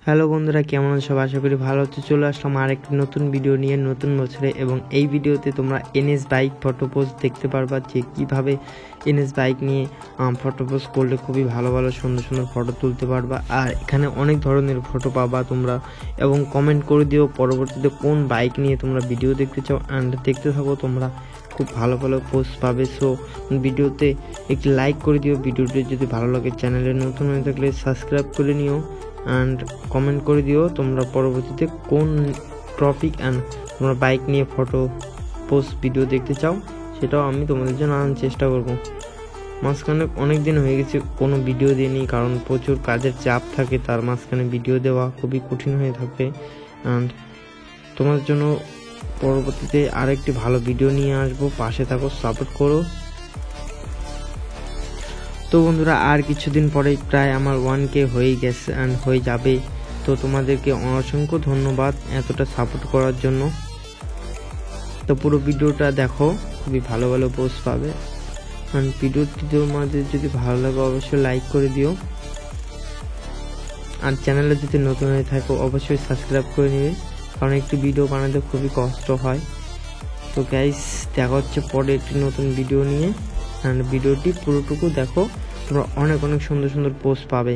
Hello বন্ধুরা, কেমন আছো? আশা করি ভালো আছো। চলে আসলাম আরেকটি নতুন ভিডিও নিয়ে নতুন বছরে, এবং এই ভিডিওতে তোমরা এনএস বাইক ফটো পোস্ট দেখতে পারবা যে কীভাবে এনএস বাইক নিয়ে ফটো পোস্ট করলে খুবই ভালো ভালো সুন্দর সুন্দর ফটো তুলতে পারবা। আর এখানে অনেক ধরনের ফটো পাবা তোমরা, এবং কমেন্ট করে দিও পরবর্তীতে কোন বাইক নিয়ে তোমরা ভিডিও দেখতে চাও, অ্যান্ড দেখতে থাকো তোমরা খুব ভালো ভালো পোস্ট পাবে। সো ভিডিওতে একটি লাইক করে দিও, ভিডিওটি যদি ভালো লাগে। চ্যানেলে নতুন হয়ে থাকলে সাবস্ক্রাইব করে নিও, অ্যান্ড কমেন্ট করে দিও তোমরা পরবর্তীতে কোন টপিক অ্যান্ড তোমরা বাইক নিয়ে ফটো পোস্ট ভিডিও দেখতে চাও, সেটাও আমি তোমাদের জন্য আনার চেষ্টা করব। মাঝখানে অনেক দিন হয়ে গেছে কোনো ভিডিও দিইনি, কারণ প্রচুর কাজের চাপ থাকে, তার মাঝখানে ভিডিও দেওয়া খুবই কঠিন হয়ে থাকে। অ্যান্ড তোমাদের জন্য পরবর্তীতে আরেকটি ভালো ভিডিও নিয়ে আসবো, পাশে থাকো, সাপোর্ট করো। তো বন্ধুরা, আর কিছুদিন পরেই প্রায় আমার 1K হয়ে গেছে অ্যান্ড হয়ে যাবে। তো তোমাদেরকে অসংখ্য ধন্যবাদ এতটা সাপোর্ট করার জন্য। তো পুরো ভিডিওটা দেখো, খুবই ভালো ভালো পোস্ট পাবে। অ্যান্ড ভিডিওটি তোমাদের যদি ভালো লাগে অবশ্যই লাইক করে দিও, আর চ্যানেলে যদি নতুন হয়ে থাকো অবশ্যই সাবস্ক্রাইব করে নিবে, কারণ একটি ভিডিও বানাতে খুবই কষ্ট হয়। তো গাইস, দেখা হচ্ছে পরে একটি নতুন ভিডিও নিয়ে, অ্যান্ড ভিডিওটি পুরোটুকু দেখো, তোমরা অনেক অনেক সুন্দর সুন্দর পোস্ট পাবে।